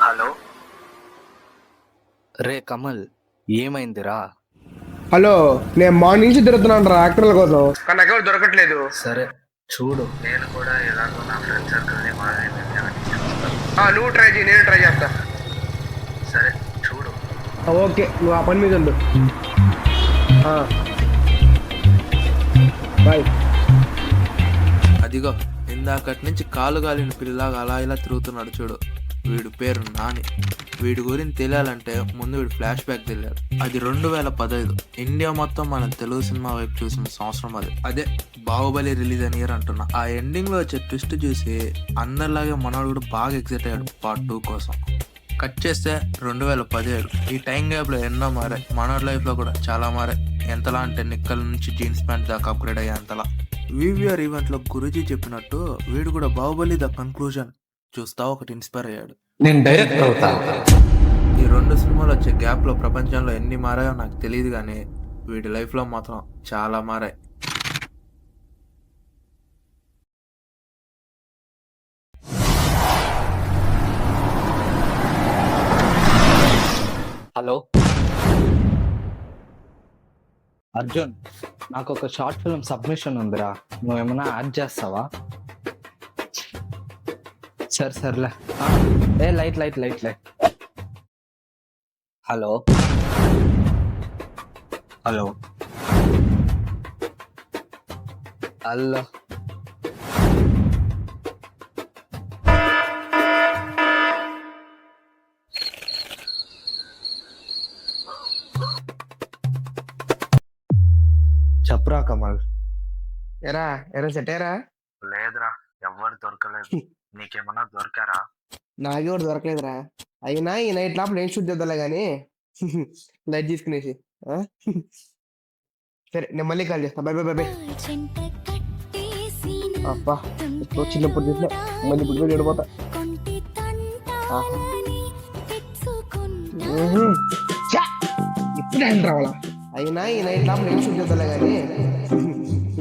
Hello. రే కమల్, ఏమైందిరా? Hello, నేను morning నుంచి తిరుగుతున్నాను రా యాక్టర్ల కోసం, కానీ నాకు ఎవరు దొరకట్లేదు. సరే చూడు, నేను కూడా ఎలాగో నా ఫ్రెండ్ సర్కిల్ని నువ్వు ట్రై చేయి, నేను ట్రై చేస్తా. సరే చూడు. ఓకే, నువ్వు ఆ పని మీద ఉండు. బాయ్. అదిగో ఇందాకటి నుంచి కాలు గాలిన పిల్లలాగా అలా ఇలా తిరుగుతున్నాడు చూడు. వీడి పేరు నాని. వీడి గురించి తెలియాలంటే ముందు వీడు ఫ్లాష్ బ్యాక్ తెలియాలి. అది 2015. ఇండియా మొత్తం మన తెలుగు సినిమా వైపు చూసిన సంవత్సరం అది. అదే బాహుబలి రిలీజ్ అయిన ఇయర్ అంటున్నా. ఆ ఎండింగ్ లో వచ్చే ట్విస్ట్ చూసి అందరిలాగే మనోడు కూడా బాగా ఎక్సైట్ అయ్యాడు పార్ట్ 2 కోసం. కట్ చేస్తే 2017. ఈ టైం గ్యాప్ లో ఎన్నో మారాయి. మనోడి లైఫ్ లో కూడా చాలా మారాయి. ఎంతలా అంటే నిక్కల నుంచి జీన్స్ ప్యాంట్ దాకా అప్గ్రేడ్ అయ్యే అంతలా. వివిఆర్ ఈవెంట్ లో గురూజీ చెప్పినట్టు వీడు కూడా బాహుబలి ద కన్క్లూజన్ చూస్తా ఒకటి ఇన్స్పైర్ అయ్యాడు. నేను డైరెక్టర్ అవుతా. ఈ 2 సినిమాలు వచ్చే గ్యాప్ లో ప్రపంచంలో ఎన్ని మారాయో నాకు తెలియదు, కానీ వీడి లైఫ్ లో మాత్రం చాలా మారాయి. హలో అర్జున్, నాకు ఒక షార్ట్ ఫిల్మ్ సబ్మిషన్ ఉందిరా, నువ్వేమన్నా యాడ్ చేస్తావా? సర్లే. ఏ light light light light. Hello hello hello. చెప్పురా కమల్. ఎరా ఎరా సెట్ అయ్యారా? లేదురా, ఎవరు దొరకలేదు. నీకేమన్నా దొరికారా? నాకెవరు దొరకలేదురా. అయినా ఈ నైట్ లోపల నేను షూట్ చేద్దాలే కానీ లైట్ తీసుకునేసి. సరే, నేను మళ్ళీ కాల్ చేస్తా. By by by by. అబ్బా, ఎప్పుడో చిన్నప్పుడు చూసిన మళ్ళీ ఇప్పుడు చెడిపోతా. ఇప్పుడు హ్యాండ్ రావాలా? అయినా ఈ నైట్ లోపల నేను షూట్ చేద్దాలే కానీ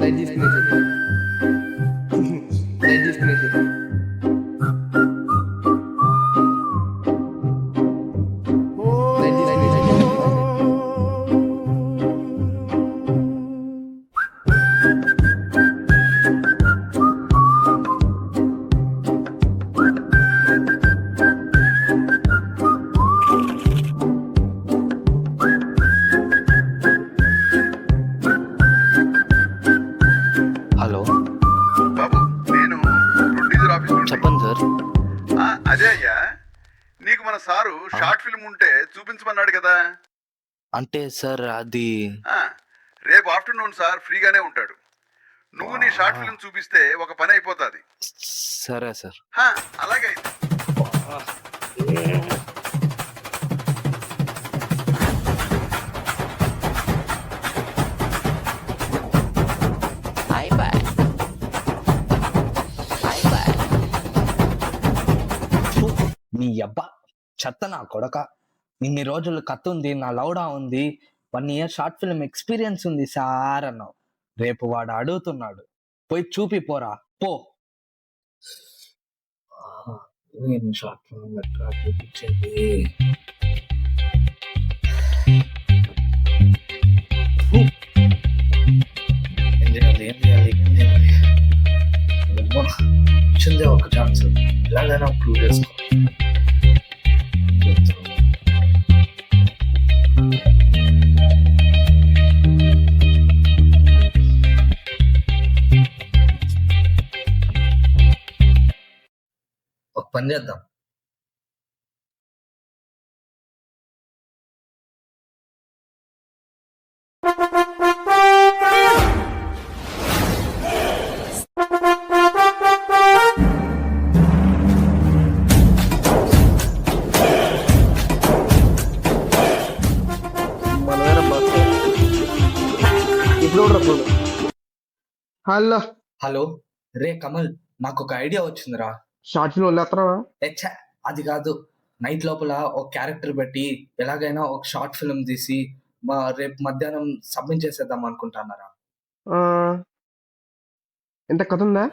లైట్ తీసుకునేసి. లైట్ తీసుకునేసి. హలో బాబు, నేను ప్రొడ్యూసర్ ఆఫీస్ నుండి. చెప్పండి సార్. అదే అయ్యా, నీకు మన సారు షార్ట్ ఫిల్మ్ ఉంటే చూపించమన్నాడు కదా. అంటే సార్ అది ఆ, రేపు ఆఫ్టర్నూన్ సార్ ఫ్రీగానే ఉంటాడు. నువ్వు నీ షార్ట్ ఫిల్మ్ చూపిస్తే ఒక పని అయిపోతుంది. సరే సార్. అలాగే అయితే. నీ అబ్బా చెత్త నా కొడక. ఇన్ని రోజులు కథ ఉంది, నా లౌడా ఉంది, 1 year షార్ట్ ఫిల్మ్ ఎక్స్పీరియన్స్ ఉంది సార్ అన్నావు. రేపు వాడు అడుగుతున్నాడు, పోయి చూపిపోరా పో. నేను షార్ట్ ఫిల్మ్ ఎట్లా చూపించేది? ఏం చేయాలి? వచ్చిందే ఒక ఛాన్స్, ఎలాగైనా ప్రూవ్ చేసుకో. ఒక పని చేద్దాం. Hello hello. రే కమల్, నాకు ఒక ఐడియా వచ్చిందిరా. షార్ట్ ఫిల్మ్ వదిలేస్తారా? ఎచ్చా, అది కాదు. నైట్ లోపల ఒక క్యారెక్టర్ పెట్టి ఎలాగైనా ఒక షార్ట్ ఫిల్మ్ తీసి రేపు మధ్యాహ్నం సబ్మిట్ చేసేద్దాం అనుకుంటున్నారా? ఎంత కథ ఉందా?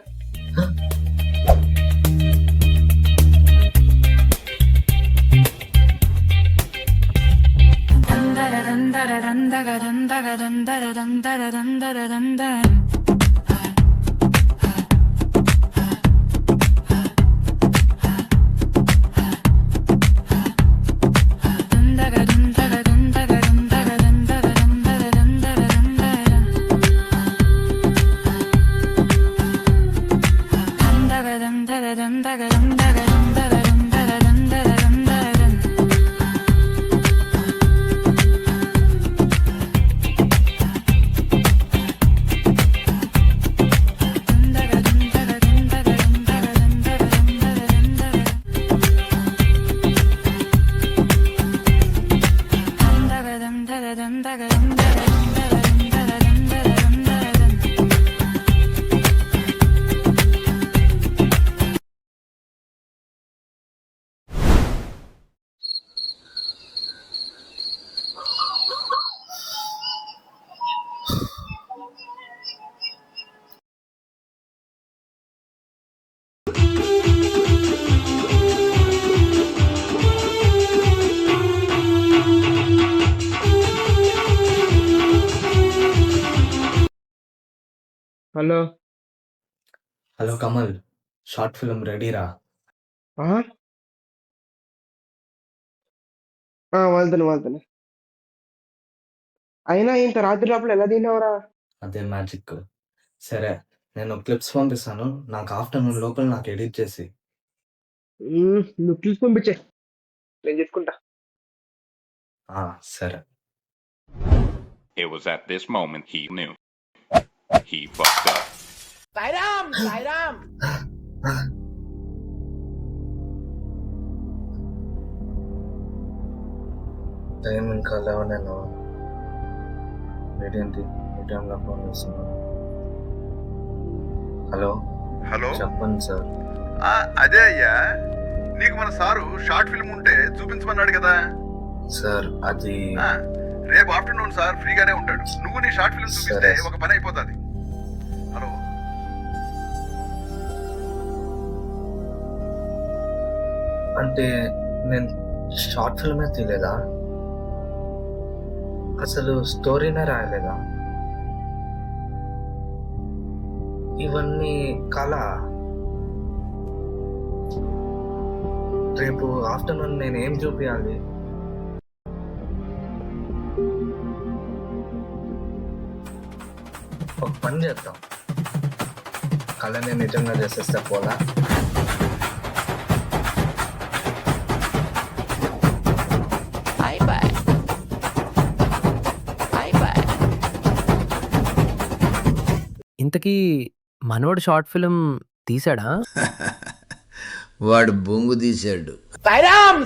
Hello. Hello Kamal, short film రెడీరా? వెళ్తాను. అయినా ఇంత రాత్రి లోపల ఎలా తిన్నావురా? అదే మ్యాజిక్. సరే, నేను క్లిప్స్ పంపిస్తాను, నాకు ఆఫ్టర్నూన్ లోపల నాకు ఎడిట్ చేసి. నువ్వు క్లిప్స్ పంపించే, నేను చేసుకుంటా. సరే. It was at this moment he knew. He fucked up. Sairam. Time ఇంకా లేవు, నేను ఏంటి ఈ టైంలో ఫోన్ చేస్తున్నాను. హలో హలో, చెప్పండి సార్. అదే అయ్యా, నీకు మన సారు షార్ట్ ఫిల్మ్ ఉంటే చూపించమన్నాడు కదా సార్ అది రేపు ఆఫ్టర్నూన్ సార్ ఫ్రీగానే ఉంటాడు. నువ్వు నీ షార్ట్ ఫిల్మ్ చూపిస్తే సరే. ఒక పని అయిపోతుంది. హలో, అంటే నేను షార్ట్ ఫిల్మే తీయలేదా? అసలు స్టోరీనే రాయలేదా? ఇవన్నీ కళ. రేపు ఆఫ్టర్నూన్ నేను ఏం చూపించాలి? ఒక పని చేద్దాం, కళని నిజంగా చేసేస్తే పోలా? ఇంతకీ మనోడు షార్ట్ ఫిల్మ్ తీసాడా? వాడు బొంగు తీశాడు. సాయిరామ్.